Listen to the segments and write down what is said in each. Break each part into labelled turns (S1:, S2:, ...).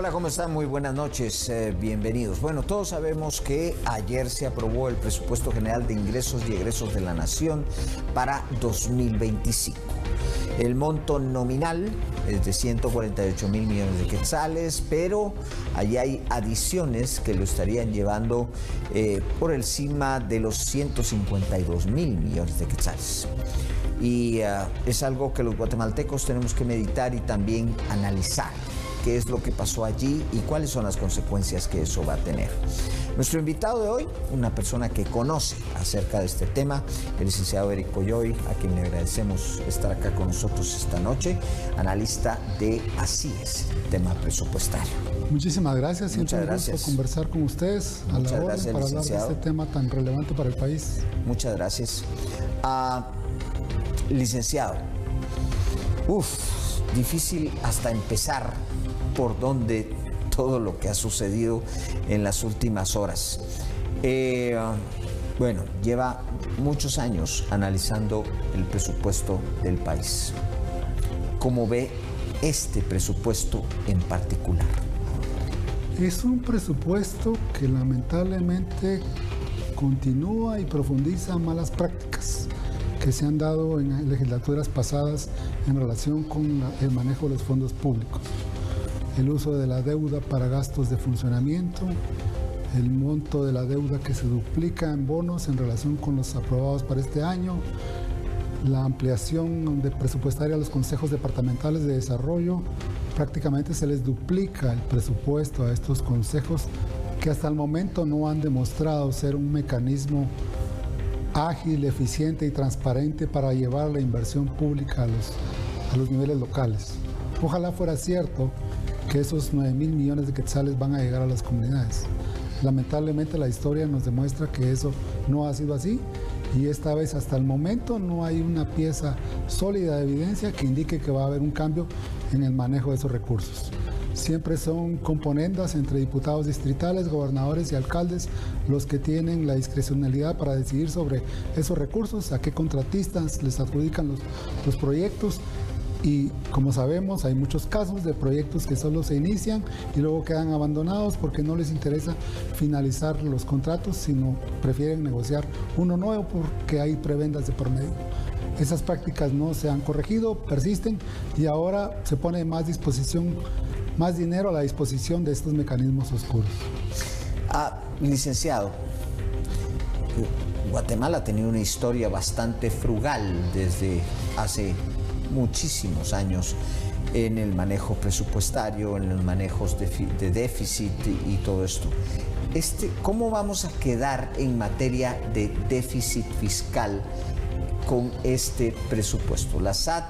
S1: Hola, ¿cómo están? Muy buenas noches, bienvenidos. Bueno, todos sabemos que ayer se aprobó el Presupuesto General de Ingresos y Egresos de la Nación para 2025. El monto nominal es de 148.000 millones de quetzales, pero allí hay adiciones que lo estarían llevando por encima de los 152.000 millones de quetzales. Y es algo que los guatemaltecos tenemos que meditar y también analizar qué es lo que pasó allí y cuáles son las consecuencias que eso va a tener. Nuestro invitado de hoy, una persona que conoce acerca de este tema, el licenciado Eric Coyoy, a quien le agradecemos estar acá con nosotros esta noche, analista de Así es, tema presupuestario.
S2: Muchísimas gracias, siempre
S1: Muchas gracias.
S2: Un gusto conversar con ustedes a la hora para hablar de este tema tan relevante para el país.
S1: Muchas gracias. Licenciado, difícil hasta empezar por donde todo lo que ha sucedido en las últimas horas. Bueno, lleva muchos años analizando el presupuesto del país. ¿Cómo ve este presupuesto en particular?
S2: Es un presupuesto que lamentablemente continúa y profundiza malas prácticas que se han dado en legislaturas pasadas en relación con el manejo de los fondos públicos. El uso de la deuda para gastos de funcionamiento, el monto de la deuda que se duplica en bonos en relación con los aprobados para este año, la ampliación presupuestaria a los consejos departamentales de desarrollo, prácticamente se les duplica el presupuesto a estos consejos que hasta el momento no han demostrado ser un mecanismo ágil, eficiente y transparente para llevar la inversión pública a los niveles locales. Ojalá fuera cierto que esos 9.000 millones de quetzales van a llegar a las comunidades. Lamentablemente la historia nos demuestra que eso no ha sido así y esta vez hasta el momento no hay una pieza sólida de evidencia que indique que va a haber un cambio en el manejo de esos recursos. Siempre son componendas entre diputados distritales, gobernadores y alcaldes los que tienen la discrecionalidad para decidir sobre esos recursos, a qué contratistas les adjudican los proyectos. Y como sabemos, hay muchos casos de proyectos que solo se inician y luego quedan abandonados porque no les interesa finalizar los contratos, sino prefieren negociar uno nuevo porque hay prebendas de por medio. Esas prácticas no se han corregido, persisten y ahora se pone más dinero a la disposición de estos mecanismos oscuros.
S1: Licenciado, Guatemala ha tenido una historia bastante frugal desde hace muchísimos años en el manejo presupuestario, en los manejos de déficit y todo esto. ¿Cómo vamos a quedar en materia de déficit fiscal con este presupuesto? La SAT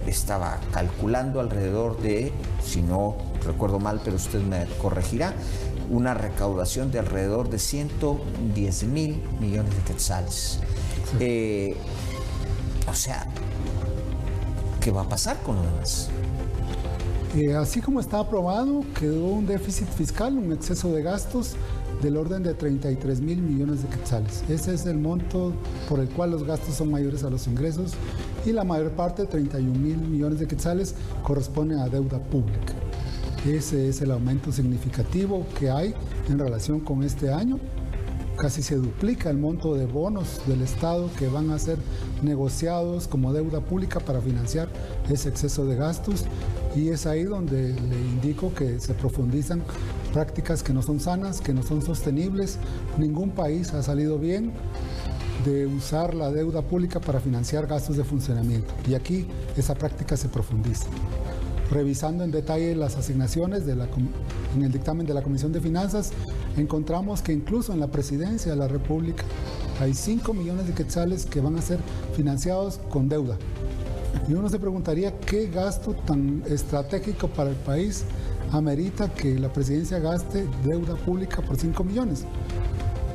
S1: estaba calculando alrededor de, si no recuerdo mal, pero usted me corregirá, una recaudación de alrededor de 110.000 millones de quetzales. Sí. O sea, ¿qué va a pasar con lo demás?
S2: Así como está aprobado, quedó un déficit fiscal, un exceso de gastos del orden de 33.000 millones de quetzales. Ese es el monto por el cual los gastos son mayores a los ingresos y la mayor parte, 31.000 millones de quetzales, corresponde a deuda pública. Ese es el aumento significativo que hay en relación con este año. Casi se duplica el monto de bonos del Estado que van a ser negociados como deuda pública para financiar ese exceso de gastos y es ahí donde le indico que se profundizan prácticas que no son sanas, que no son sostenibles. Ningún país ha salido bien de usar la deuda pública para financiar gastos de funcionamiento y aquí esa práctica se profundiza. Revisando en detalle las asignaciones en el dictamen de la Comisión de Finanzas, encontramos que incluso en la Presidencia de la República hay 5 millones de quetzales que van a ser financiados con deuda. Y uno se preguntaría qué gasto tan estratégico para el país amerita que la Presidencia gaste deuda pública por 5 millones.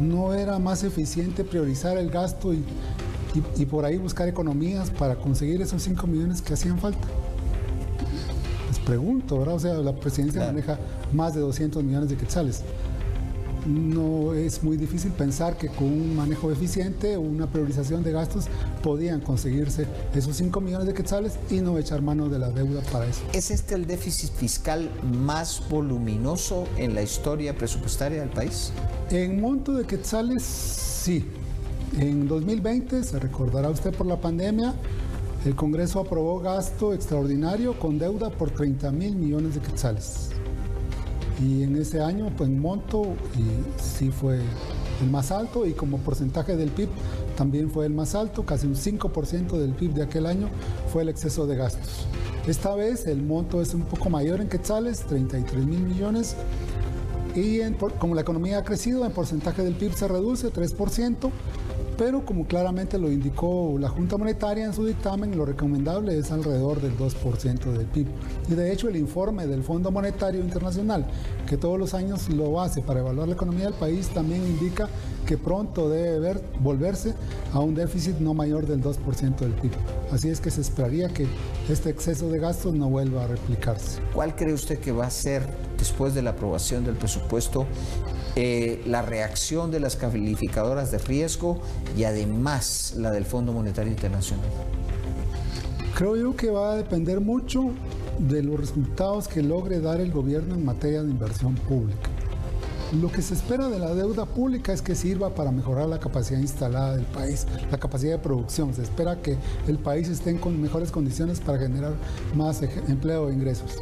S2: ¿No era más eficiente priorizar el gasto y por ahí buscar economías para conseguir esos 5 millones que hacían falta? Les pregunto, ¿verdad? O sea, la Presidencia maneja más de 200 millones de quetzales. no es muy difícil pensar que con un manejo eficiente o una priorización de gastos podían conseguirse esos 5 millones de quetzales y no echar mano de la deuda para eso.
S1: ¿Es este el déficit fiscal más voluminoso en la historia presupuestaria del país?
S2: En monto de quetzales, sí. En 2020, se recordará usted por la pandemia, el Congreso aprobó gasto extraordinario con deuda por 30.000 millones de quetzales. Y en ese año, pues en monto, sí fue el más alto, y como porcentaje del PIB también fue el más alto, casi un 5% del PIB de aquel año fue el exceso de gastos. Esta vez el monto es un poco mayor en quetzales, 33.000 millones, y como la economía ha crecido, en porcentaje del PIB se reduce 3%, pero como claramente lo indicó la Junta Monetaria en su dictamen, lo recomendable es alrededor del 2% del PIB. Y de hecho el informe del Fondo Monetario Internacional, que todos los años lo hace para evaluar la economía del país, también indica que pronto debe volverse a un déficit no mayor del 2% del PIB. Así es que se esperaría que este exceso de gastos no vuelva a replicarse.
S1: ¿Cuál cree usted que va a ser, después de la aprobación del presupuesto, la reacción de las calificadoras de riesgo y además la del Fondo Monetario Internacional?
S2: Creo yo que va a depender mucho de los resultados que logre dar el gobierno en materia de inversión pública. Lo que se espera de la deuda pública es que sirva para mejorar la capacidad instalada del país, la capacidad de producción. Se espera que el país esté en mejores condiciones para generar más empleo e ingresos.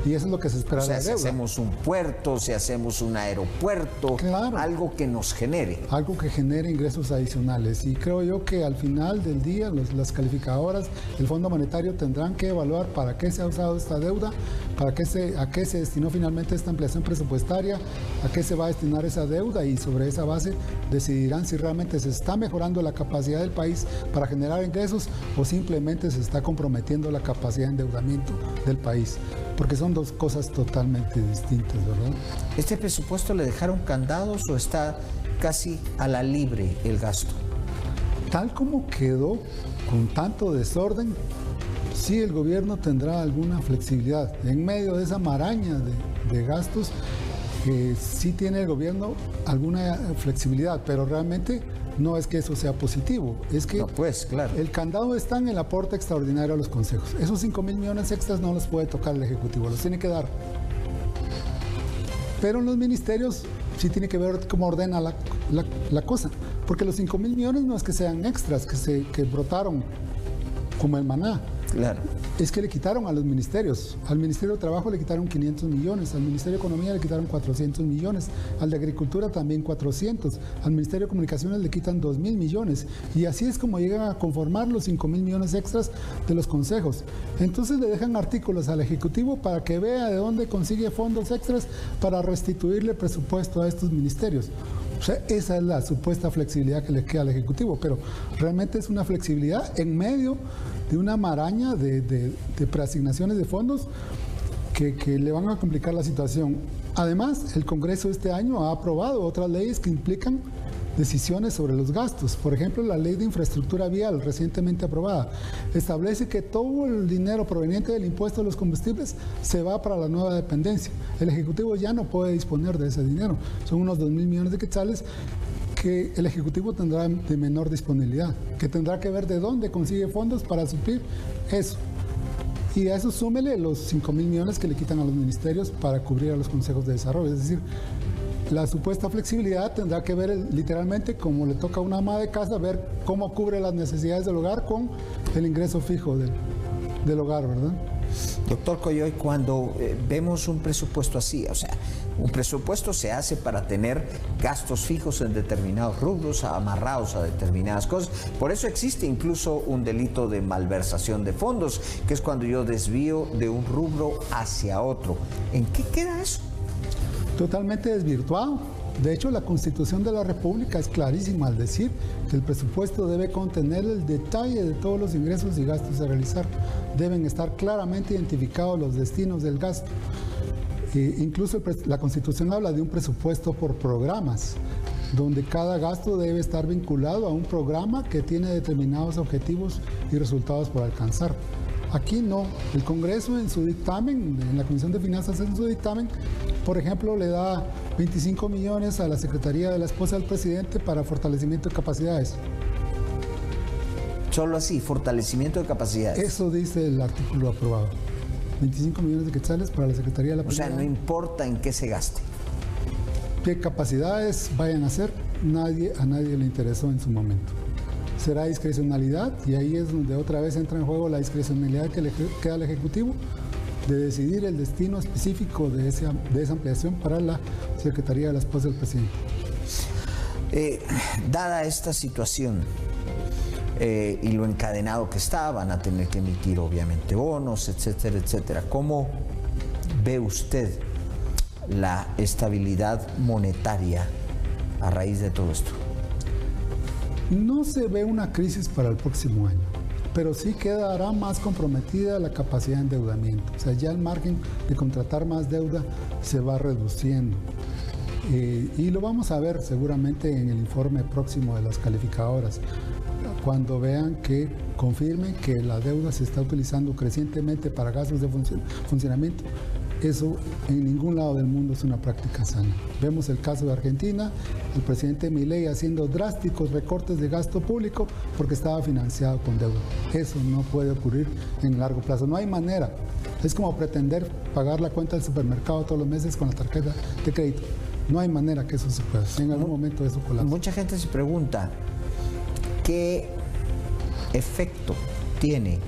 S2: Y eso es lo que se espera de la deuda.
S1: Si hacemos un puerto, si hacemos un aeropuerto, claro, algo que nos genere.
S2: Algo que genere ingresos adicionales. Y creo yo que al final del día las calificadoras, el Fondo Monetario tendrán que evaluar para qué se ha usado esta deuda, a qué se destinó finalmente esta ampliación presupuestaria, a qué se va a destinar esa deuda, y sobre esa base decidirán si realmente se está mejorando la capacidad del país para generar ingresos o simplemente se está comprometiendo la capacidad de endeudamiento del país. Porque son dos cosas totalmente distintas, ¿verdad?
S1: ¿Este presupuesto le dejaron candados o está casi a la libre el gasto?
S2: Tal como quedó, con tanto desorden, sí el gobierno tendrá alguna flexibilidad. En medio de esa maraña de gastos, sí tiene el gobierno alguna flexibilidad, pero realmente no es que eso sea positivo, es que
S1: no, pues, claro,
S2: el candado está en el aporte extraordinario a los consejos. Esos 5.000 millones extras no los puede tocar el Ejecutivo, los tiene que dar. Pero en los ministerios sí tiene que ver cómo ordena la cosa, porque los 5.000 millones no es que sean extras, que brotaron como el maná.
S1: Claro.
S2: Es que le quitaron a los ministerios. Al Ministerio de Trabajo le quitaron 500 millones, al Ministerio de Economía le quitaron 400 millones, al de Agricultura también 400, al Ministerio de Comunicaciones le quitan 2.000 millones. Y así es como llegan a conformar los 5.000 millones extras de los consejos. Entonces le dejan artículos al Ejecutivo para que vea de dónde consigue fondos extras para restituirle presupuesto a estos ministerios. O sea, esa es la supuesta flexibilidad que le queda al Ejecutivo, pero realmente es una flexibilidad en medio de una maraña de preasignaciones de fondos que le van a complicar la situación. Además, el Congreso este año ha aprobado otras leyes que implican decisiones sobre los gastos. Por ejemplo, la Ley de Infraestructura Vial, recientemente aprobada, establece que todo el dinero proveniente del impuesto a los combustibles se va para la nueva dependencia. El Ejecutivo ya no puede disponer de ese dinero. Son unos 2.000 millones de quetzales que el Ejecutivo tendrá de menor disponibilidad, que tendrá que ver de dónde consigue fondos para suplir eso. Y a eso súmele los 5.000 millones que le quitan a los ministerios para cubrir a los consejos de desarrollo. Es decir, la supuesta flexibilidad tendrá que ver literalmente, como le toca a una ama de casa, ver cómo cubre las necesidades del hogar con el ingreso fijo del hogar, ¿verdad?
S1: Doctor Coyoy, cuando vemos un presupuesto así, o sea, un presupuesto se hace para tener gastos fijos en determinados rubros, amarrados a determinadas cosas. Por eso existe incluso un delito de malversación de fondos, que es cuando yo desvío de un rubro hacia otro. ¿En qué queda eso?
S2: Totalmente desvirtuado. De hecho, la Constitución de la República es clarísima al decir que el presupuesto debe contener el detalle de todos los ingresos y gastos a realizar. Deben estar claramente identificados los destinos del gasto. Incluso la Constitución habla de un presupuesto por programas, donde cada gasto debe estar vinculado a un programa que tiene determinados objetivos y resultados por alcanzar. Aquí no. El Congreso en su dictamen, en la Comisión de Finanzas en su dictamen, por ejemplo, le da 25 millones a la Secretaría de la esposa del presidente para fortalecimiento de capacidades.
S1: Solo así, fortalecimiento de capacidades.
S2: Eso dice el artículo aprobado. 25 millones de quetzales para la Secretaría de la
S1: Presidencia. O sea, no importa en qué se gaste.
S2: ¿Qué capacidades vayan a hacer? A nadie le interesó en su momento. Será discrecionalidad, y ahí es donde otra vez entra en juego la discrecionalidad que le queda al Ejecutivo de decidir el destino específico de esa ampliación para la Secretaría de la esposa del presidente.
S1: Dada esta situación y lo encadenado que está, van a tener que emitir obviamente bonos, etcétera, etcétera. ¿Cómo ve usted la estabilidad monetaria a raíz de todo esto?
S2: No se ve una crisis para el próximo año, pero sí quedará más comprometida la capacidad de endeudamiento. O sea, ya el margen de contratar más deuda se va reduciendo. Y lo vamos a ver seguramente en el informe próximo de las calificadoras, cuando vean que confirmen que la deuda se está utilizando crecientemente para gastos de funcionamiento. Eso en ningún lado del mundo es una práctica sana. Vemos el caso de Argentina, el presidente Milei haciendo drásticos recortes de gasto público porque estaba financiado con deuda. Eso no puede ocurrir en largo plazo. No hay manera. Es como pretender pagar la cuenta del supermercado todos los meses con la tarjeta de crédito. No hay manera que eso se pueda. En algún momento eso colapsa.
S1: Mucha gente se pregunta qué efecto tiene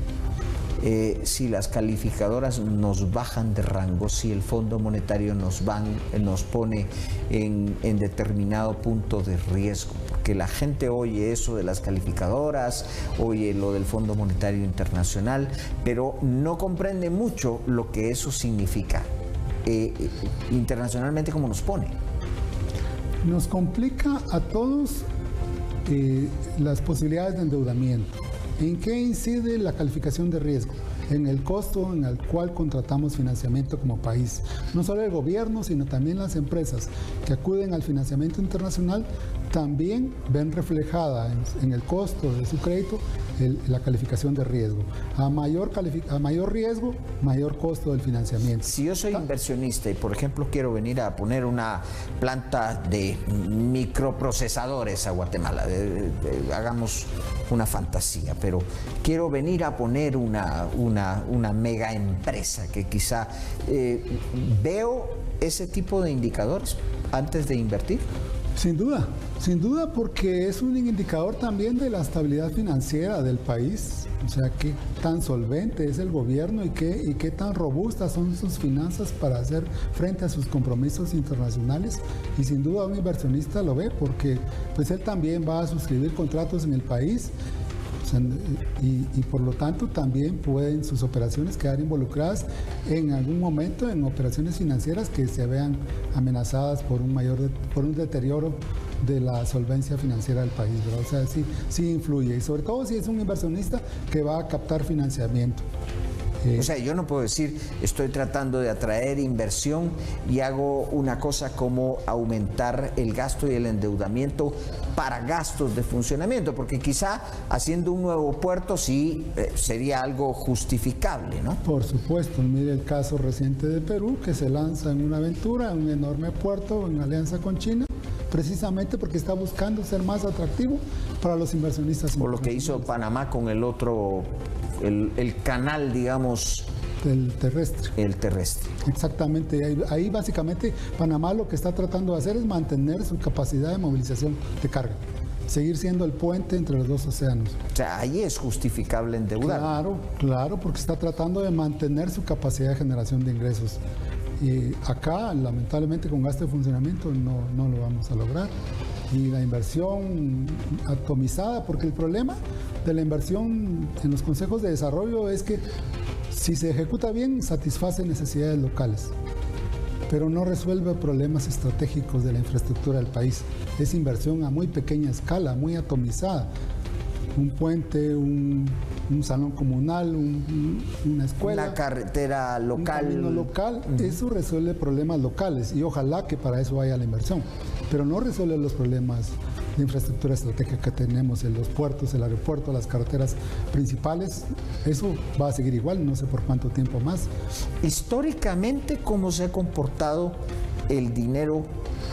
S1: si las calificadoras nos bajan de rango, si el Fondo Monetario nos pone en determinado punto de riesgo, porque la gente oye eso de las calificadoras, oye lo del Fondo Monetario Internacional, pero no comprende mucho lo que eso significa internacionalmente, cómo nos pone.
S2: Nos complica a todos las posibilidades de endeudamiento. ¿En qué incide la calificación de riesgo? En el costo en el cual contratamos financiamiento como país. No solo el gobierno, sino también las empresas que acuden al financiamiento internacional también ven reflejada en el costo de su crédito la calificación de riesgo. A mayor riesgo, mayor costo del financiamiento.
S1: Si yo soy inversionista y, por ejemplo, quiero venir a poner una planta de microprocesadores a Guatemala, hagamos una fantasía, pero quiero venir a poner una mega empresa que quizá veo ese tipo de indicadores antes de invertir.
S2: Sin duda, porque es un indicador también de la estabilidad financiera del país. O sea, qué tan solvente es el gobierno y qué tan robustas son sus finanzas para hacer frente a sus compromisos internacionales. Y sin duda un inversionista lo ve porque pues él también va a suscribir contratos en el país. O sea, y por lo tanto también pueden sus operaciones quedar involucradas en algún momento en operaciones financieras que se vean amenazadas por un deterioro de la solvencia financiera del país, ¿verdad? O sea, sí influye, y sobre todo si es un inversionista que va a captar financiamiento.
S1: O sea, yo no puedo decir, estoy tratando de atraer inversión y hago una cosa como aumentar el gasto y el endeudamiento para gastos de funcionamiento, porque quizá haciendo un nuevo puerto sí sería algo justificable, ¿no?
S2: Por supuesto, mire el caso reciente de Perú, que se lanza en una aventura, un enorme puerto en alianza con China, precisamente porque está buscando ser más atractivo para los inversionistas.
S1: Por lo que hizo Panamá con el otro, el canal, digamos...
S2: El terrestre.
S1: El terrestre.
S2: Exactamente. Ahí básicamente Panamá lo que está tratando de hacer es mantener su capacidad de movilización de carga. Seguir siendo el puente entre los dos océanos.
S1: O sea, ahí es justificable endeudar.
S2: Claro, porque está tratando de mantener su capacidad de generación de ingresos. Y acá, lamentablemente, con gasto de funcionamiento no lo vamos a lograr. Y la inversión atomizada, porque el problema de la inversión en los consejos de desarrollo es que si se ejecuta bien, satisface necesidades locales, pero no resuelve problemas estratégicos de la infraestructura del país. Es inversión a muy pequeña escala, muy atomizada. Un puente, un salón comunal, una escuela.
S1: Una carretera local.
S2: Un camino local. Eso resuelve problemas locales y ojalá que para eso vaya la inversión. Pero no resuelve los problemas de infraestructura estratégica que tenemos en los puertos, el aeropuerto, las carreteras principales. Eso va a seguir igual, no sé por cuánto tiempo más.
S1: Históricamente, ¿cómo se ha comportado el dinero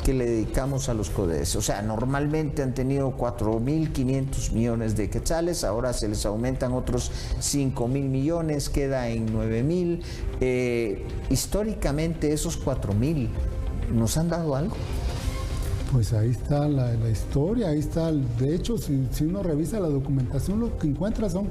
S1: que le dedicamos a los CODES? O sea, normalmente han tenido 4.500 millones de quetzales, ahora se les aumentan otros 5.000 millones, queda en 9.000. Históricamente, esos 4.000, ¿nos han dado algo?
S2: Pues ahí está la historia, ahí está. De hecho, si uno revisa la documentación, lo que encuentra son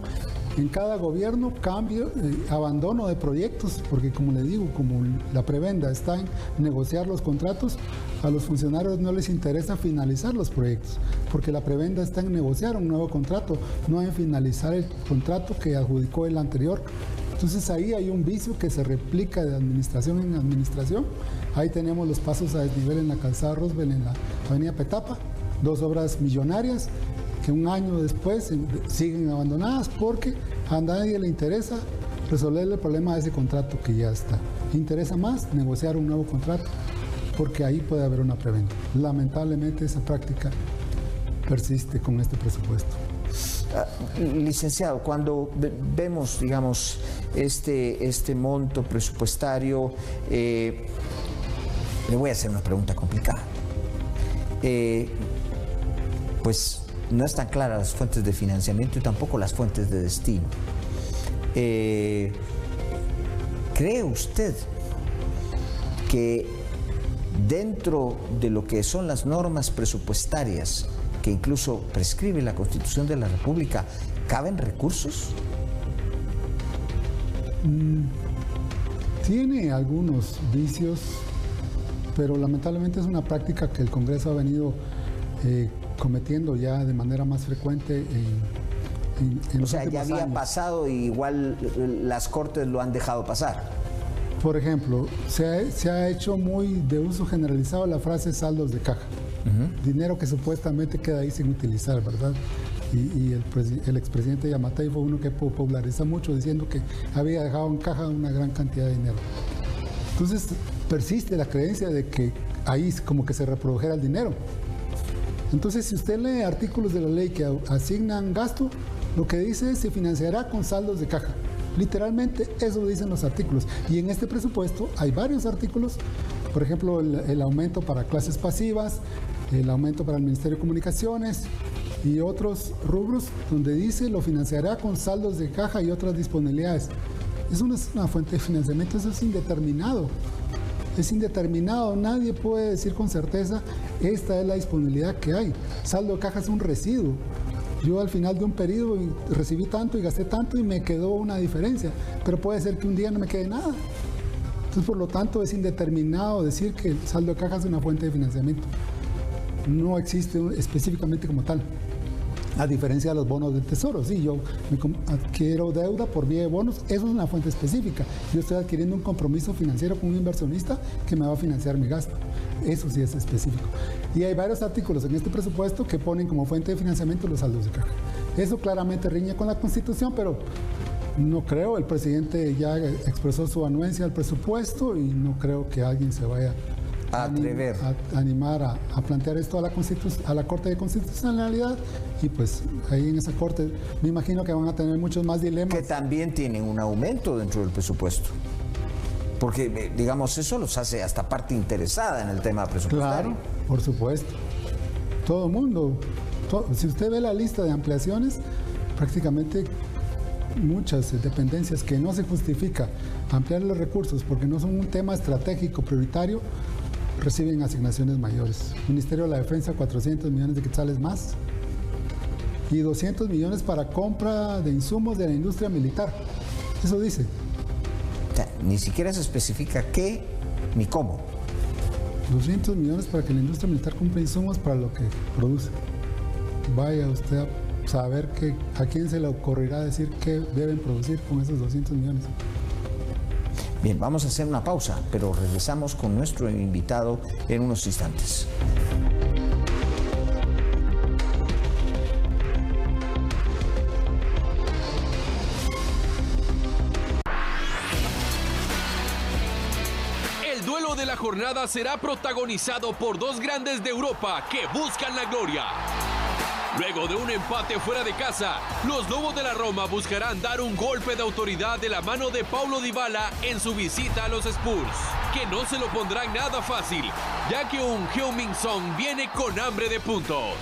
S2: en cada gobierno cambio, abandono de proyectos, porque como le digo, como la prebenda está en negociar los contratos, a los funcionarios no les interesa finalizar los proyectos, porque la prebenda está en negociar un nuevo contrato, no en finalizar el contrato que adjudicó el anterior. Entonces ahí hay un vicio que se replica de administración en administración. Ahí tenemos los pasos a desnivel en la calzada Roosevelt, en la avenida Petapa, 2 obras millonarias que un año después siguen abandonadas porque a nadie le interesa resolver el problema de ese contrato que ya está. Interesa más negociar un nuevo contrato porque ahí puede haber una preventa. Lamentablemente esa práctica persiste con este presupuesto.
S1: Licenciado, cuando vemos, digamos, este monto presupuestario, le voy a hacer una pregunta complicada. Pues no están claras las fuentes de financiamiento y tampoco las fuentes de destino. ¿Cree usted que dentro de lo que son las normas presupuestarias que incluso prescribe la Constitución de la República, caben recursos?
S2: Tiene algunos vicios, pero lamentablemente es una práctica que el Congreso ha venido cometiendo ya de manera más frecuente en
S1: o sea, ya había pasado y igual las Cortes lo han dejado pasar.
S2: Por ejemplo, se ha hecho muy de uso generalizado la frase saldos de caja. Dinero que supuestamente queda ahí sin utilizar, ¿verdad? Y el expresidente Yamatei fue uno que populariza mucho diciendo que había dejado en caja una gran cantidad de dinero. Entonces persiste la creencia de que ahí como que se reprodujera el dinero. Entonces, si usted lee artículos de la ley que asignan gasto, lo que dice es se financiará con saldos de caja. Literalmente eso dicen los artículos. Y en este presupuesto hay varios artículos, por ejemplo, el aumento para clases pasivas, el aumento para el Ministerio de Comunicaciones y otros rubros donde dice lo financiará con saldos de caja y otras disponibilidades. Eso no es una fuente de financiamiento, eso es indeterminado. Es indeterminado, nadie puede decir con certeza esta es la disponibilidad que hay. Saldo de caja es un residuo. Yo al final de un periodo recibí tanto y gasté tanto y me quedó una diferencia, pero puede ser que un día no me quede nada. Entonces, por lo tanto, es indeterminado decir que el saldo de caja es una fuente de financiamiento. No existe específicamente como tal. A diferencia de los bonos del Tesoro, sí, yo adquiero deuda por vía de bonos, eso es una fuente específica. Yo estoy adquiriendo un compromiso financiero con un inversionista que me va a financiar mi gasto. Eso sí es específico. Y hay varios artículos en este presupuesto que ponen como fuente de financiamiento los saldos de caja. Eso claramente riñe con la Constitución, pero no creo, el presidente ya expresó su anuencia al presupuesto y no creo que alguien se vaya a animar a plantear esto a la Corte de Constitucionalidad, y pues ahí en esa Corte me imagino que van a tener muchos más dilemas.
S1: Que también tienen un aumento dentro del presupuesto, porque digamos eso los hace hasta parte interesada en el tema presupuestario.
S2: Claro, por supuesto. Todo el mundo, si usted ve la lista de ampliaciones, prácticamente muchas dependencias que no se justifica ampliar los recursos porque no son un tema estratégico prioritario, reciben asignaciones mayores. Ministerio de la Defensa, 400 millones de quetzales más y 200 millones para compra de insumos de la industria militar. Eso dice.
S1: O sea, ni siquiera se especifica qué ni cómo.
S2: 200 millones para que la industria militar compre insumos para lo que produce. Vaya usted a saber a quién se le ocurrirá decir qué deben producir con esos 200 millones.
S1: Bien, vamos a hacer una pausa, pero regresamos con nuestro invitado en unos instantes.
S3: El duelo de la jornada será protagonizado por dos grandes de Europa que buscan la gloria. Luego de un empate fuera de casa, los Lobos de la Roma buscarán dar un golpe de autoridad de la mano de Paulo Dybala en su visita a los Spurs, que no se lo pondrán nada fácil, ya que un Heung-min Son viene con hambre de puntos.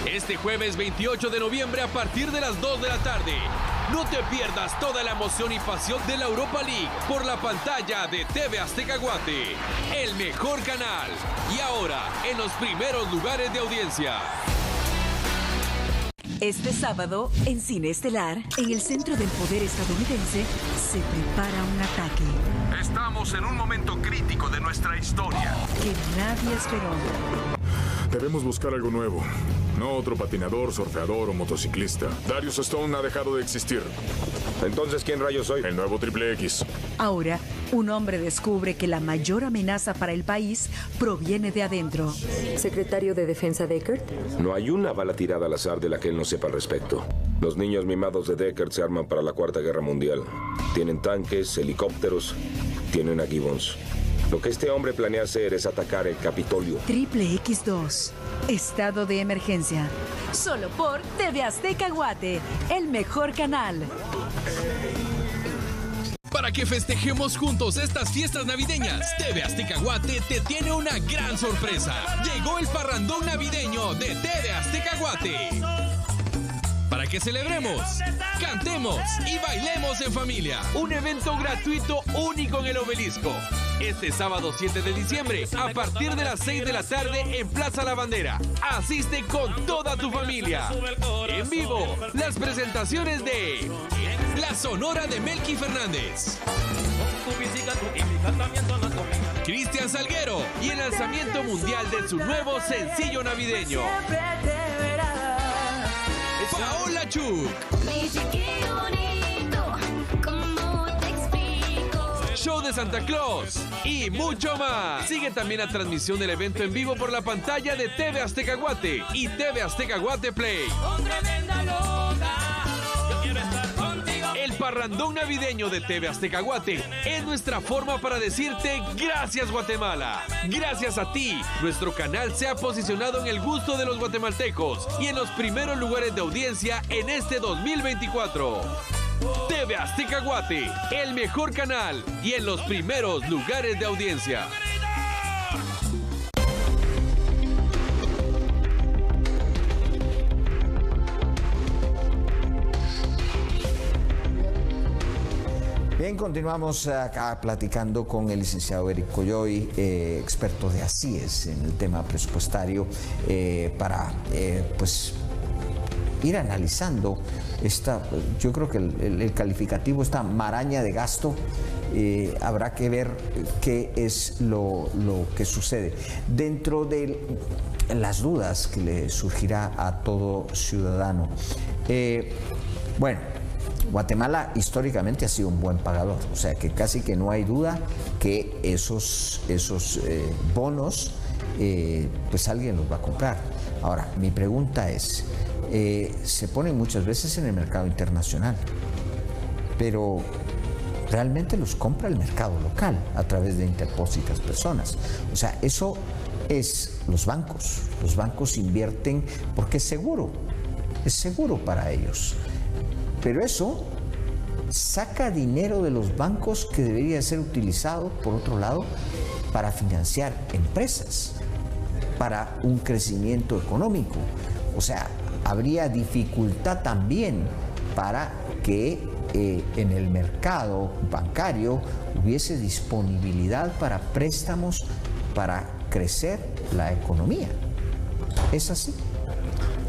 S3: Este jueves 28 de noviembre a partir de las 2 de la tarde, no te pierdas toda la emoción y pasión de la Europa League por la pantalla de TV Azteca Guate, el mejor canal, y ahora en los primeros lugares de audiencia.
S4: Este sábado, en Cine Estelar, en el centro del poder estadounidense, se prepara un ataque.
S5: Estamos en un momento crítico de nuestra historia.
S4: Que nadie esperó.
S6: Debemos buscar algo nuevo. No otro patinador, surfeador o motociclista. Darius Stone ha dejado de existir.
S5: Entonces, ¿quién rayos soy?
S6: El nuevo Triple X.
S4: Ahora, un hombre descubre que la mayor amenaza para el país proviene de adentro.
S7: Secretario de Defensa Deckard.
S5: No hay una bala tirada al azar de la que él no sepa al respecto. Los niños mimados de Deckard se arman para la Cuarta Guerra Mundial. Tienen tanques, helicópteros, tienen a Gibbons. Lo que este hombre planea hacer es atacar el Capitolio.
S4: Triple X2. Estado de emergencia. Solo por TV Azteca Guate, el mejor canal.
S3: Para que festejemos juntos estas fiestas navideñas, TV Azteca Guate te tiene una gran sorpresa. Llegó el parrandón navideño de TV Azteca Guate. Para que celebremos, cantemos y bailemos en familia. Un evento gratuito único en el Obelisco. Este sábado 7 de diciembre, a partir de las 6 de la tarde en Plaza La Bandera. Asiste con toda tu familia. En vivo, las presentaciones de La Sonora de Melqui Fernández, Cristian Salguero y el lanzamiento mundial de su nuevo sencillo navideño. Paola Chuk. Show de Santa Claus y mucho más. Sigue también la transmisión del evento en vivo por la pantalla de TV Azteca Guate y TV Azteca Guate Play. El parrandón navideño de TV Azteca Guate es nuestra forma para decirte gracias, Guatemala. Gracias a ti, nuestro canal se ha posicionado en el gusto de los guatemaltecos y en los primeros lugares de audiencia en este 2024. TV Azteca Guate, el mejor canal y en los primeros lugares de audiencia.
S1: Bien, continuamos acá platicando con el licenciado Eric Coyoy, experto de ACIES en el tema presupuestario, para pues ir analizando yo creo que el calificativo, esta maraña de gasto. Habrá que ver qué es lo que sucede. Dentro de las dudas que le surgirá a todo ciudadano, bueno, Guatemala históricamente ha sido un buen pagador, o sea que casi que no hay duda que esos bonos pues alguien los va a comprar. Ahora, mi pregunta es, se ponen muchas veces en el mercado internacional, pero realmente los compra el mercado local a través de interpósitas personas. O sea, eso es los bancos. Los bancos invierten porque es seguro para ellos. Pero eso saca dinero de los bancos que debería ser utilizado, por otro lado, para financiar empresas, para un crecimiento económico. O sea, habría dificultad también para que en el mercado bancario hubiese disponibilidad para préstamos para crecer la economía. ¿Es así?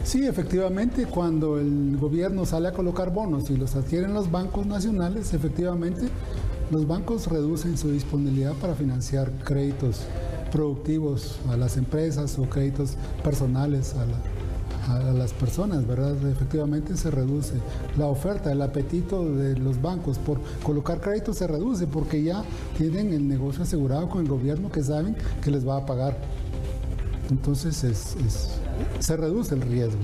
S2: Sí, efectivamente, cuando el gobierno sale a colocar bonos y los adquieren los bancos nacionales, efectivamente los bancos reducen su disponibilidad para financiar créditos productivos a las empresas o créditos personales a las personas, ¿verdad? Efectivamente se reduce la oferta, el apetito de los bancos por colocar créditos se reduce porque ya tienen el negocio asegurado con el gobierno que saben que les va a pagar. Entonces se reduce el riesgo.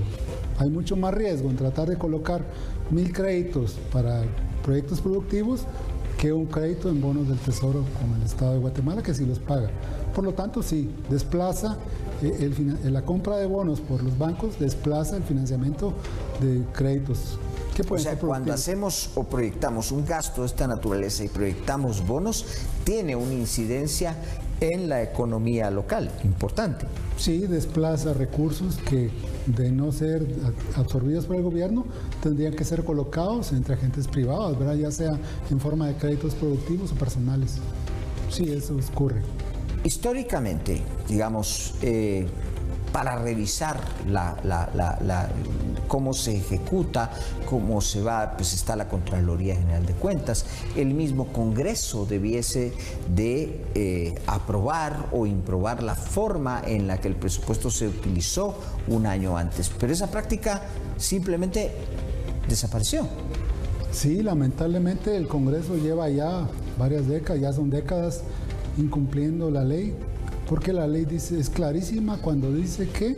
S2: Hay mucho más riesgo en tratar de colocar 1000 créditos para proyectos productivos que un crédito en bonos del Tesoro con el Estado de Guatemala que sí los paga. Por lo tanto, sí, desplaza porque la compra de bonos por los bancos desplaza el financiamiento de créditos.
S1: O sea, cuando hacemos o proyectamos un gasto de esta naturaleza y proyectamos bonos, tiene una incidencia en la economía local importante.
S2: Sí, desplaza recursos que, de no ser absorbidos por el gobierno, tendrían que ser colocados entre agentes privados, ¿verdad? Ya sea en forma de créditos productivos o personales. Sí, eso ocurre.
S1: Históricamente, digamos, para revisar cómo se ejecuta, cómo se va, pues está la Contraloría General de Cuentas. El mismo Congreso debiese de aprobar o improbar la forma en la que el presupuesto se utilizó un año antes. Pero esa práctica simplemente desapareció.
S2: Sí, lamentablemente el Congreso lleva ya varias décadas, ya son décadas incumpliendo la ley. Porque la ley es clarísima cuando dice que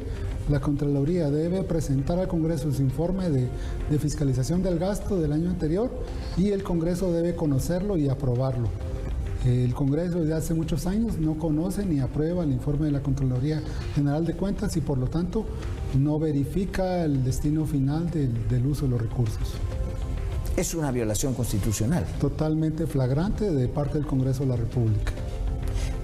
S2: la Contraloría debe presentar al Congreso su informe de fiscalización del gasto del año anterior y el Congreso debe conocerlo y aprobarlo. El Congreso desde hace muchos años no conoce ni aprueba el informe de la Contraloría General de Cuentas y por lo tanto no verifica el destino final del uso de los recursos.
S1: Es una violación constitucional.
S2: Totalmente flagrante de parte del Congreso de la República.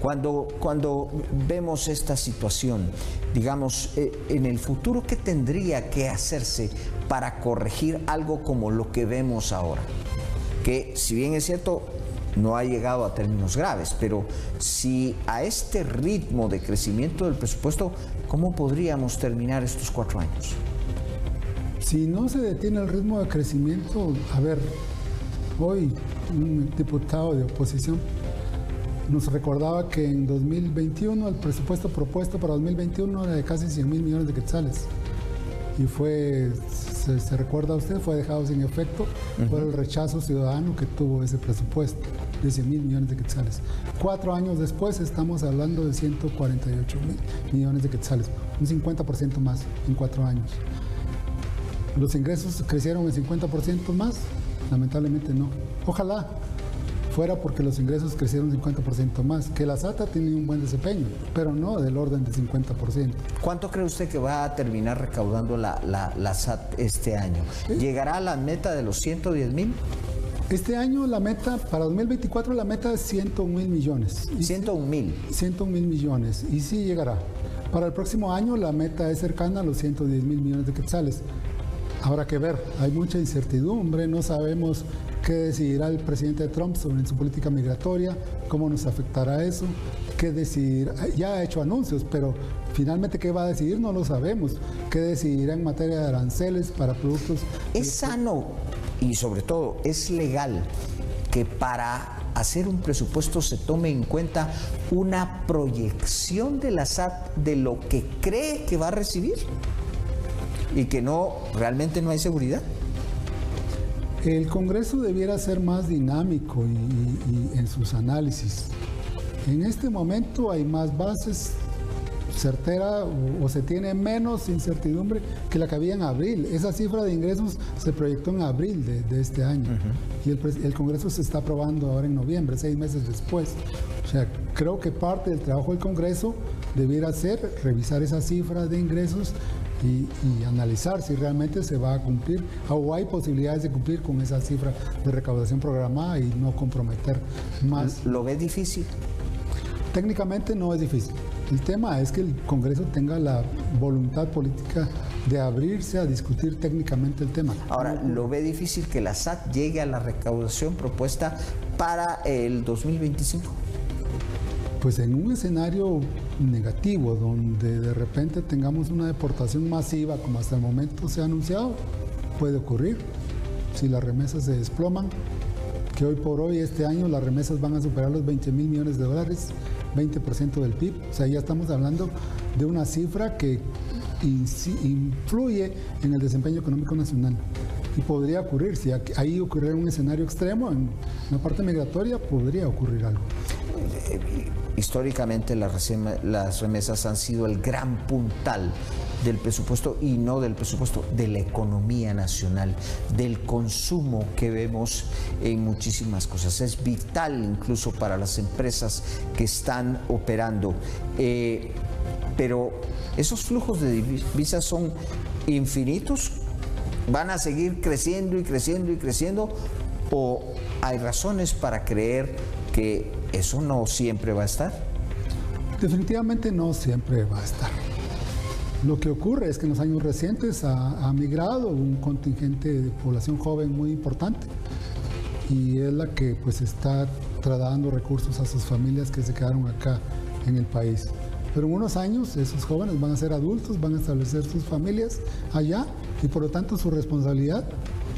S1: Cuando vemos esta situación, digamos, en el futuro, ¿qué tendría que hacerse para corregir algo como lo que vemos ahora? Que, si bien es cierto, no ha llegado a términos graves, pero si a este ritmo de crecimiento del presupuesto, ¿cómo podríamos terminar estos 4 años?
S2: Si no se detiene el ritmo de crecimiento, a ver, hoy un diputado de oposición nos recordaba que en 2021 el presupuesto propuesto para 2021 era de casi 100.000 millones de quetzales. Y se recuerda a usted, fue dejado sin efecto por el rechazo ciudadano que tuvo ese presupuesto de 100.000 millones de quetzales. 4 años después estamos hablando de 148.000 millones de quetzales, un 50% más en 4 años. ¿Los ingresos crecieron en 50% más? Lamentablemente no. Ojalá fuera porque los ingresos crecieron 50% más, que la SAT tiene un buen desempeño, pero no del orden de 50%.
S1: ¿Cuánto cree usted que va a terminar recaudando la SAT este año? ¿Sí? ¿Llegará a la meta de los 110.000?
S2: Este año la meta, para 2024 la meta es 101.000 millones.
S1: 101.000.
S2: 101.000 millones, y sí llegará. Para el próximo año la meta es cercana a los 110.000 millones de quetzales. Habrá que ver, hay mucha incertidumbre, no sabemos qué decidirá el presidente Trump sobre su política migratoria, cómo nos afectará eso, qué decidirá, ya ha hecho anuncios, pero finalmente qué va a decidir no lo sabemos, qué decidirá en materia de aranceles para productos.
S1: ¿Es sano y sobre todo es legal que para hacer un presupuesto se tome en cuenta una proyección de la SAT de lo que cree que va a recibir? ¿Y que realmente no hay seguridad?
S2: El Congreso debiera ser más dinámico y en sus análisis. En este momento hay más bases certera o se tiene menos incertidumbre que la que había en abril. Esa cifra de ingresos se proyectó en abril de este año y el Congreso se está aprobando ahora en noviembre, 6 meses después. O sea, creo que parte del trabajo del Congreso debiera ser revisar esa cifra de ingresos y analizar si realmente se va a cumplir o hay posibilidades de cumplir con esa cifra de recaudación programada y no comprometer más.
S1: ¿Lo ve difícil?
S2: Técnicamente no es difícil. El tema es que el Congreso tenga la voluntad política de abrirse a discutir técnicamente el tema.
S1: Ahora, ¿lo ve difícil que la SAT llegue a la recaudación propuesta para el 2025?
S2: Pues en un escenario negativo, donde de repente tengamos una deportación masiva, como hasta el momento se ha anunciado, puede ocurrir. Si las remesas se desploman, que hoy por hoy, este año, las remesas van a superar los 20.000 millones de dólares, 20% del PIB. O sea, ya estamos hablando de una cifra que influye en el desempeño económico nacional. Y podría ocurrir, si ahí ocurriera un escenario extremo, en la parte migratoria podría ocurrir algo.
S1: Históricamente las remesas han sido el gran puntal del presupuesto y no del presupuesto, de la economía nacional, del consumo que vemos en muchísimas cosas. Es vital incluso para las empresas que están operando. pero esos flujos de divisas son infinitos, van a seguir creciendo y creciendo y creciendo, o hay razones para creer que eso no siempre va a estar.
S2: Definitivamente no siempre va a estar. Lo que ocurre es que en los años recientes ha migrado un contingente de población joven muy importante y es la que pues está trasladando recursos a sus familias que se quedaron acá en el país. Pero en unos años esos jóvenes van a ser adultos, van a establecer sus familias allá y por lo tanto su responsabilidad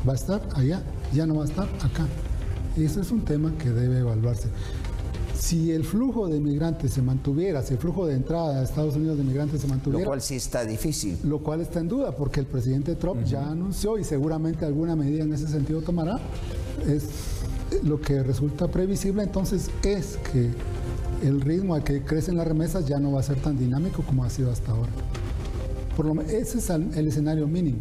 S2: va a estar allá, ya no va a estar acá. Y eso es un tema que debe evaluarse. Si el flujo de migrantes se mantuviera, si el flujo de entrada a Estados Unidos de migrantes se mantuviera...
S1: Lo cual sí está difícil.
S2: Lo cual está en duda, porque el presidente Trump ya anunció y seguramente alguna medida en ese sentido tomará. Es lo que resulta previsible entonces es que el ritmo al que crecen las remesas ya no va a ser tan dinámico como ha sido hasta ahora. Ese es el escenario mínimo.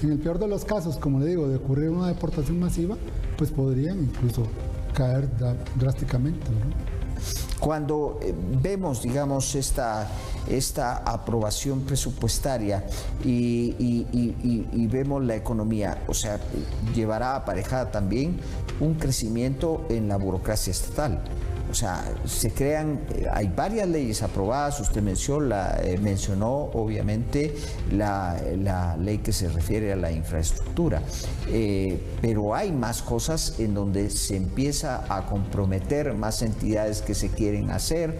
S2: En el peor de los casos, como le digo, de ocurrir una deportación masiva, pues podrían incluso caer drásticamente, ¿no?
S1: Cuando vemos, digamos, esta aprobación presupuestaria y vemos la economía, o sea, llevará aparejada también un crecimiento en la burocracia estatal. O sea, se crean, hay varias leyes aprobadas, usted mencionó obviamente la ley que se refiere a la infraestructura, pero hay más cosas en donde se empieza a comprometer más entidades que se quieren hacer.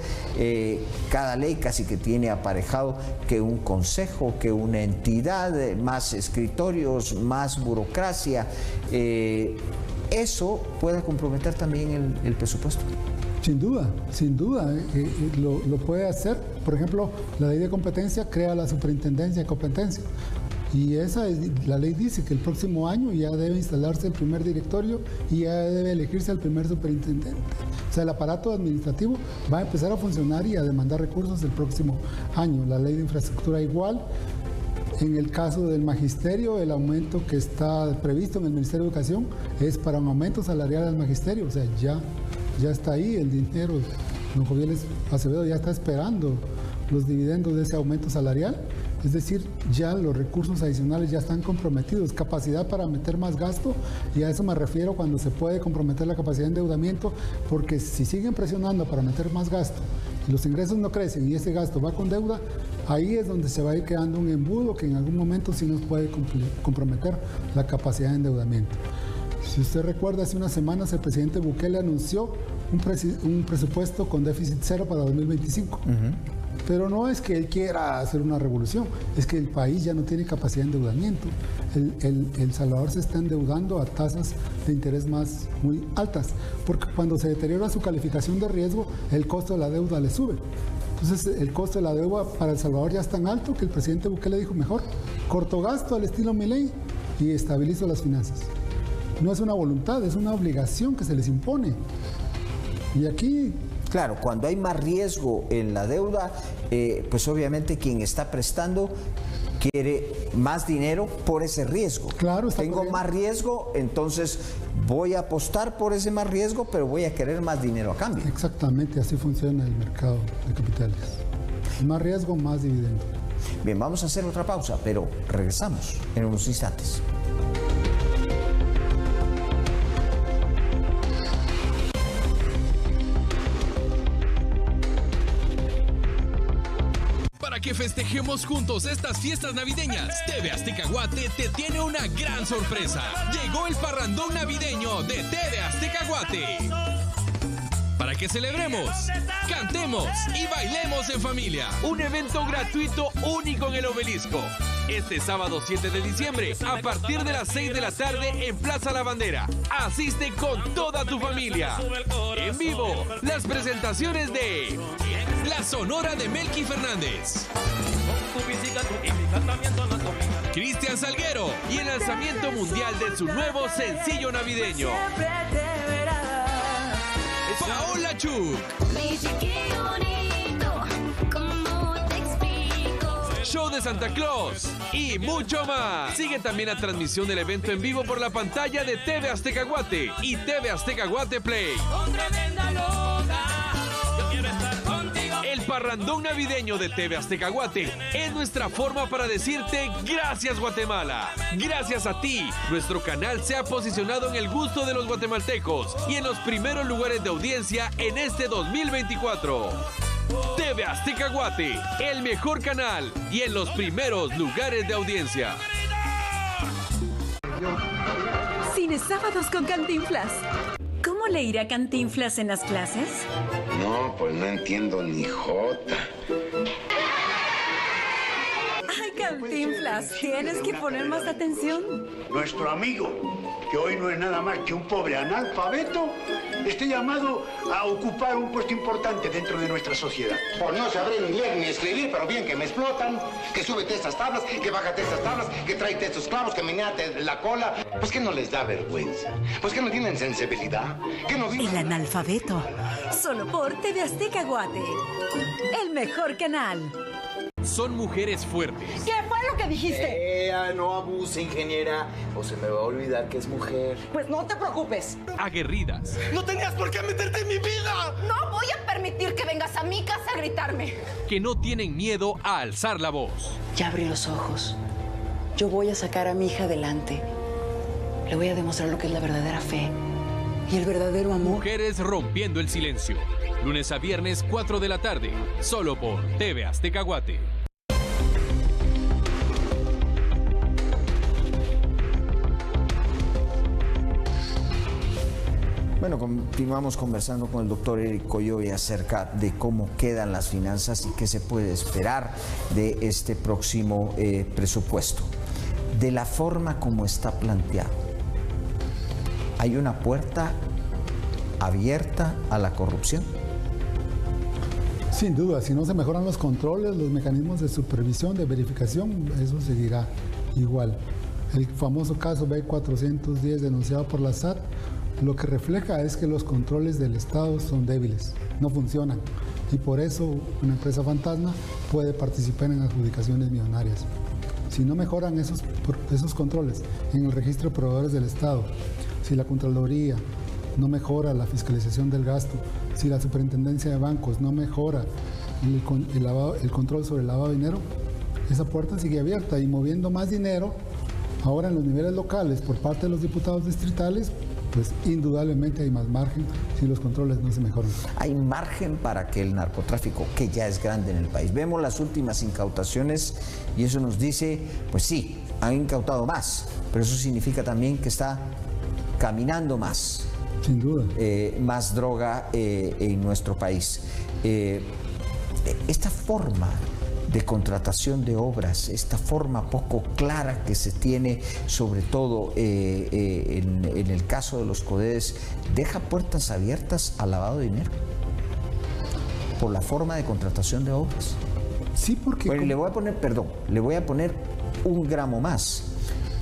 S1: Cada ley casi que tiene aparejado que un consejo, que una entidad, más escritorios, más burocracia. Eso puede comprometer también el presupuesto.
S2: Sin duda, lo puede hacer. Por ejemplo, la ley de competencia crea la superintendencia de competencia y la ley dice que el próximo año ya debe instalarse el primer directorio y ya debe elegirse el primer superintendente. O sea, el aparato administrativo va a empezar a funcionar y a demandar recursos el próximo año. La ley de infraestructura igual. En el caso del magisterio, el aumento que está previsto en el Ministerio de Educación es para un aumento salarial al magisterio, o sea, ya está ahí el dinero. Don Joviel Acevedo ya está esperando los dividendos de ese aumento salarial, es decir, ya los recursos adicionales ya están comprometidos, capacidad para meter más gasto, y a eso me refiero cuando se puede comprometer la capacidad de endeudamiento, porque si siguen presionando para meter más gasto y los ingresos no crecen y ese gasto va con deuda, ahí es donde se va a ir quedando un embudo que en algún momento sí nos puede comprometer la capacidad de endeudamiento. Si usted recuerda, hace unas semanas el presidente Bukele anunció un presupuesto con déficit cero para 2025. Pero no es que él quiera hacer una revolución, es que el país ya no tiene capacidad de endeudamiento. El Salvador se está endeudando a tasas de interés muy altas, porque cuando se deteriora su calificación de riesgo, el costo de la deuda le sube. Entonces el costo de la deuda para El Salvador ya es tan alto que el presidente Bukele dijo, mejor corto gasto al estilo Milei y estabilizo las finanzas. No es una voluntad, es una obligación que se les impone. Y aquí...
S1: Claro, cuando hay más riesgo en la deuda, pues obviamente quien está prestando quiere más dinero por ese riesgo.
S2: Claro,
S1: tengo más riesgo, entonces voy a apostar por ese más riesgo, pero voy a querer más dinero a cambio.
S2: Exactamente, así funciona el mercado de capitales. Más riesgo, más dividendo.
S1: Bien, vamos a hacer otra pausa, pero regresamos en unos instantes.
S3: Que festejemos juntos estas fiestas navideñas, TV Azteca Guate te tiene una gran sorpresa. Llegó el parrandón navideño de TV Azteca Guate. Para que celebremos, cantemos y bailemos en familia. Un evento gratuito único en el Obelisco. Este sábado 7 de diciembre, a partir de las 6 de la tarde en Plaza La Bandera. Asiste con toda tu familia. En vivo, las presentaciones de La Sonora de Melqui Fernández, Cristian Salguero y el lanzamiento mundial de su nuevo sencillo navideño. Paola Chuk. Show de Santa Claus y mucho más. Sigue también la transmisión del evento en vivo por la pantalla de TV Azteca Guate y TV Azteca Guate Play. El parrandón navideño de TV Azteca Guate es nuestra forma para decirte gracias, Guatemala. Gracias a ti, nuestro canal se ha posicionado en el gusto de los guatemaltecos y en los primeros lugares de audiencia en este 2024. TV Azteca Guate, el mejor canal y en los primeros lugares de audiencia.
S4: Cine Sábados con Cantinflas. ¿Cómo le irá Cantinflas en las clases?
S8: No, pues no entiendo ni jota.
S4: Ay, Cantinflas, tienes que poner más atención.
S9: Nuestro amigo, que hoy no es nada más que un pobre analfabeto, esté llamado a ocupar un puesto importante dentro de nuestra sociedad.
S8: Pues no sabré ni leer ni escribir, pero bien que me explotan, que súbete estas tablas, que bájate estas tablas, que tráete estos clavos, que meneate la cola. Pues que no les da vergüenza, pues que no tienen sensibilidad, que no viven...
S4: El analfabeto, solo por TV Azteca Guate, el mejor canal.
S3: Son mujeres fuertes.
S10: ¿Qué fue lo que dijiste?
S11: No abuse, ingeniera, o se me va a olvidar que es mujer.
S10: Pues no te preocupes.
S3: Aguerridas.
S12: ¡No tenías por qué meterte en mi vida!
S10: No voy a permitir que vengas a mi casa a gritarme.
S3: Que no tienen miedo a alzar la voz.
S13: Ya abrí los ojos. Yo voy a sacar a mi hija adelante. Le voy a demostrar lo que es la verdadera fe y el verdadero amor.
S3: Mujeres rompiendo el silencio. Lunes a viernes, 4 de la tarde. Solo por TV Azteca Guate.
S1: Bueno, continuamos conversando con el doctor Eric Coyoy acerca de cómo quedan las finanzas y qué se puede esperar de este próximo presupuesto. De la forma como está planteado, ¿hay una puerta abierta a la corrupción?
S2: Sin duda, si no se mejoran los controles, los mecanismos de supervisión, de verificación, eso seguirá igual. El famoso caso B410 denunciado por la SAT, lo que refleja es que los controles del Estado son débiles, no funcionan, y por eso una empresa fantasma puede participar en adjudicaciones millonarias. Si no mejoran esos controles en el registro de proveedores del Estado, si la Contraloría no mejora la fiscalización del gasto, si la Superintendencia de Bancos no mejora el control sobre el lavado de dinero, esa puerta sigue abierta y moviendo más dinero ahora en los niveles locales por parte de los diputados distritales, pues indudablemente hay más margen si los controles no se mejoran.
S1: Hay margen para que el narcotráfico, que ya es grande en el país. Vemos las últimas incautaciones y eso nos dice, pues sí, han incautado más, pero eso significa también que está caminando más.
S2: Sin duda.
S1: Más droga en nuestro país. Esta forma de contratación de obras, esta forma poco clara que se tiene, sobre todo en el caso de los CODES, deja puertas abiertas al lavado de dinero por la forma de contratación de obras.
S2: Sí, porque...
S1: Bueno, le voy a poner un gramo más.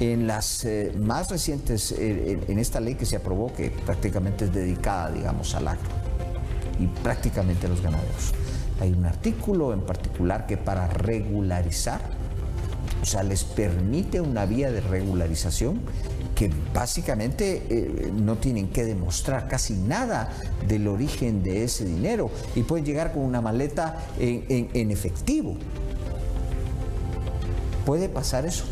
S1: En las más recientes, en esta ley que se aprobó, que prácticamente es dedicada, digamos, al agro y prácticamente a los ganaderos, hay un artículo en particular que para regularizar, o sea, les permite una vía de regularización que básicamente no tienen que demostrar casi nada del origen de ese dinero y pueden llegar con una maleta en efectivo. ¿Puede pasar eso?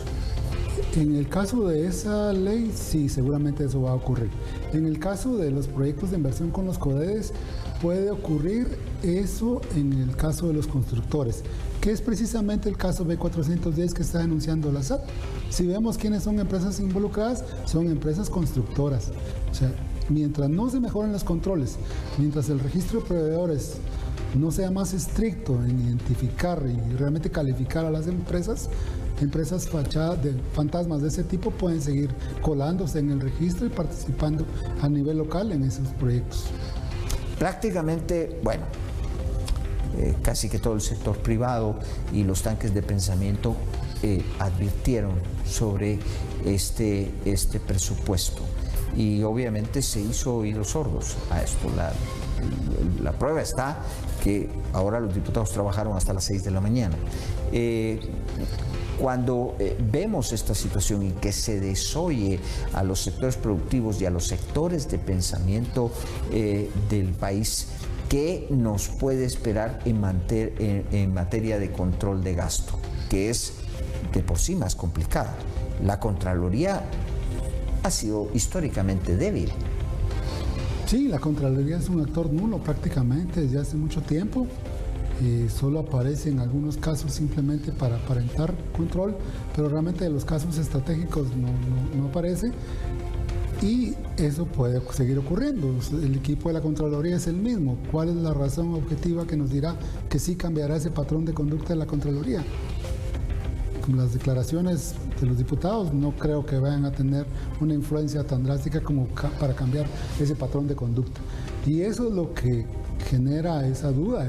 S2: En el caso de esa ley, sí, seguramente eso va a ocurrir. En el caso de los proyectos de inversión con los CODES, puede ocurrir eso en el caso de los constructores, que es precisamente el caso B410 que está denunciando la SAT. Si vemos quiénes son empresas involucradas, son empresas constructoras. O sea, mientras no se mejoren los controles, mientras el registro de proveedores no sea más estricto en identificar y realmente calificar a las empresas fantasmas de ese tipo pueden seguir colándose en el registro y participando a nivel local en esos proyectos.
S1: Prácticamente, bueno, casi que todo el sector privado y los tanques de pensamiento advirtieron sobre este presupuesto y obviamente se hizo oídos sordos a esto. La prueba está que ahora los diputados trabajaron hasta las 6 de la mañana. Cuando vemos esta situación y que se desoye a los sectores productivos y a los sectores de pensamiento del país, ¿qué nos puede esperar en materia de control de gasto? Que es de por sí más complicada. La Contraloría ha sido históricamente débil.
S2: Sí, la Contraloría es un actor nulo prácticamente desde hace mucho tiempo. Solo aparece en algunos casos simplemente para aparentar control, pero realmente de los casos estratégicos no aparece. Y eso puede seguir ocurriendo. El equipo de la Contraloría es el mismo. ¿Cuál es la razón objetiva que nos dirá que sí cambiará ese patrón de conducta de la Contraloría? Como las declaraciones de los diputados, no creo que vayan a tener una influencia tan drástica como para cambiar ese patrón de conducta. Y eso es lo que genera esa duda,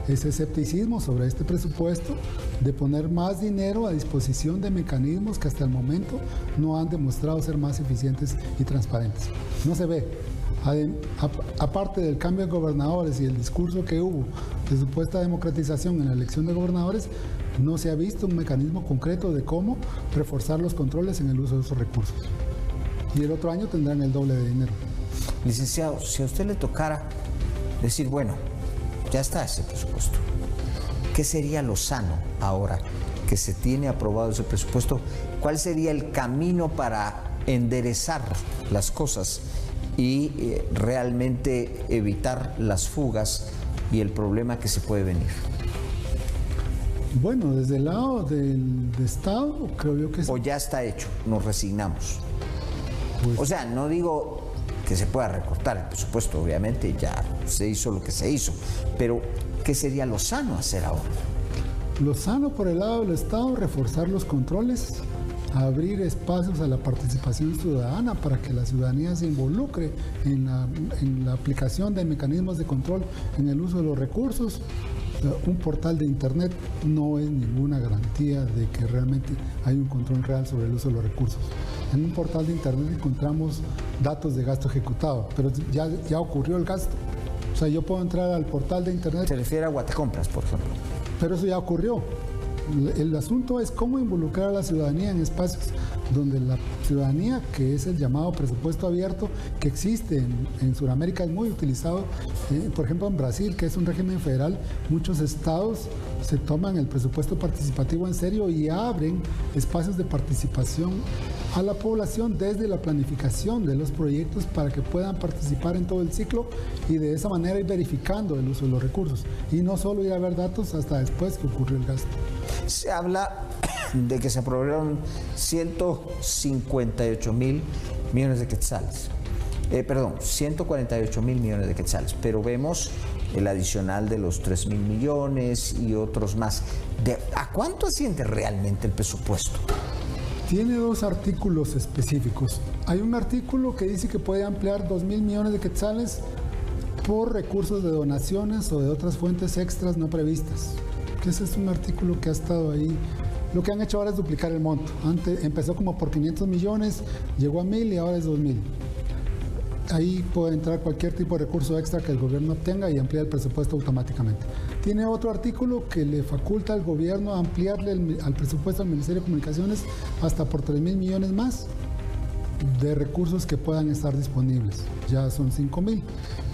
S2: ese escepticismo sobre este presupuesto, de poner más dinero a disposición de mecanismos que hasta el momento no han demostrado ser más eficientes y transparentes. No se ve. Aparte del cambio de gobernadores y el discurso que hubo de supuesta democratización en la elección de gobernadores, no se ha visto un mecanismo concreto de cómo reforzar los controles en el uso de esos recursos. Y el otro año tendrán el doble de dinero.
S1: Licenciado, si a usted le tocara decir, bueno, ya está ese presupuesto, ¿qué sería lo sano ahora que se tiene aprobado ese presupuesto? ¿Cuál sería el camino para enderezar las cosas y realmente evitar las fugas y el problema que se puede venir?
S2: Bueno, desde el lado del Estado, creo yo que...
S1: O ya está hecho, nos resignamos. Pues, o sea, no digo que se pueda recortar el presupuesto, obviamente ya se hizo lo que se hizo, pero ¿qué sería lo sano hacer ahora?
S2: Lo sano por el lado del Estado, reforzar los controles, abrir espacios a la participación ciudadana para que la ciudadanía se involucre en la aplicación de mecanismos de control en el uso de los recursos. Un portal de internet no es ninguna garantía de que realmente hay un control real sobre el uso de los recursos. En un portal de internet encontramos datos de gasto ejecutado, pero ya ocurrió el gasto. O sea, yo puedo entrar al portal de internet...
S1: Se refiere a Guatecompras, por ejemplo.
S2: Pero eso ya ocurrió. El asunto es cómo involucrar a la ciudadanía en espacios donde la ciudadanía, que es el llamado presupuesto abierto, que existe en Sudamérica, es muy utilizado. Por ejemplo, en Brasil, que es un régimen federal, muchos estados se toman el presupuesto participativo en serio y abren espacios de participación a la población desde la planificación de los proyectos para que puedan participar en todo el ciclo y de esa manera ir verificando el uso de los recursos y no solo ir a ver datos hasta después que ocurrió el gasto.
S1: Se habla de que se aprobaron 158 mil millones de quetzales. 148 mil millones de quetzales, pero vemos el adicional de los 3 mil millones y otros más. ¿A cuánto asciende realmente el presupuesto?
S2: Tiene dos artículos específicos. Hay un artículo que dice que puede ampliar 2 mil millones de quetzales por recursos de donaciones o de otras fuentes extras no previstas. Ese es un artículo que ha estado ahí. Lo que han hecho ahora es duplicar el monto. Antes empezó como por 500 millones, llegó a 1.000 y ahora es 2.000. Ahí puede entrar cualquier tipo de recurso extra que el gobierno obtenga y ampliar el presupuesto automáticamente. Tiene otro artículo que le faculta al gobierno a ampliarle al presupuesto del Ministerio de Comunicaciones hasta por 3.000 millones más de recursos que puedan estar disponibles. Ya son 5.000.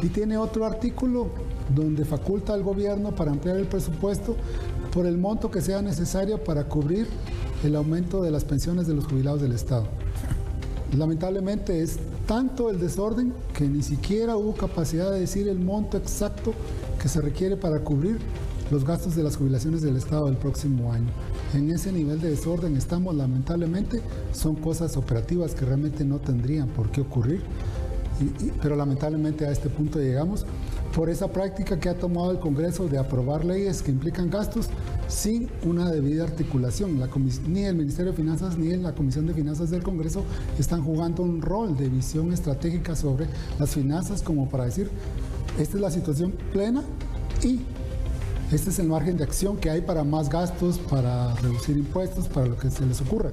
S2: Y tiene otro artículo donde faculta al gobierno para ampliar el presupuesto por el monto que sea necesario para cubrir el aumento de las pensiones de los jubilados del Estado. Lamentablemente es tanto el desorden que ni siquiera hubo capacidad de decir el monto exacto que se requiere para cubrir los gastos de las jubilaciones del Estado del próximo año. En ese nivel de desorden estamos, lamentablemente. Son cosas operativas que realmente no tendrían por qué ocurrir, pero lamentablemente a este punto llegamos por esa práctica que ha tomado el Congreso de aprobar leyes que implican gastos sin una debida articulación. Ni el Ministerio de Finanzas ni la Comisión de Finanzas del Congreso están jugando un rol de visión estratégica sobre las finanzas como para decir, esta es la situación plena y este es el margen de acción que hay para más gastos, para reducir impuestos, para lo que se les ocurra.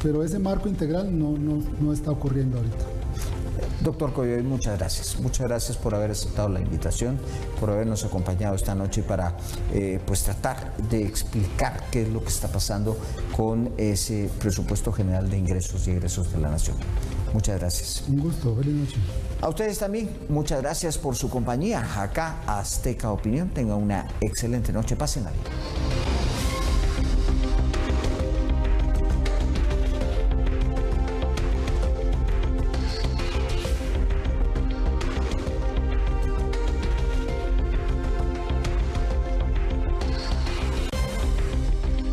S2: Pero ese marco integral no está ocurriendo ahorita.
S1: Doctor Coyoy, muchas gracias. Muchas gracias por haber aceptado la invitación, por habernos acompañado esta noche para pues tratar de explicar qué es lo que está pasando con ese presupuesto general de ingresos y egresos de la Nación. Muchas gracias.
S2: Un gusto, feliz noche.
S1: A ustedes también, muchas gracias por su compañía. Acá, Azteca Opinión. Tengan una excelente noche. Pásenla bien.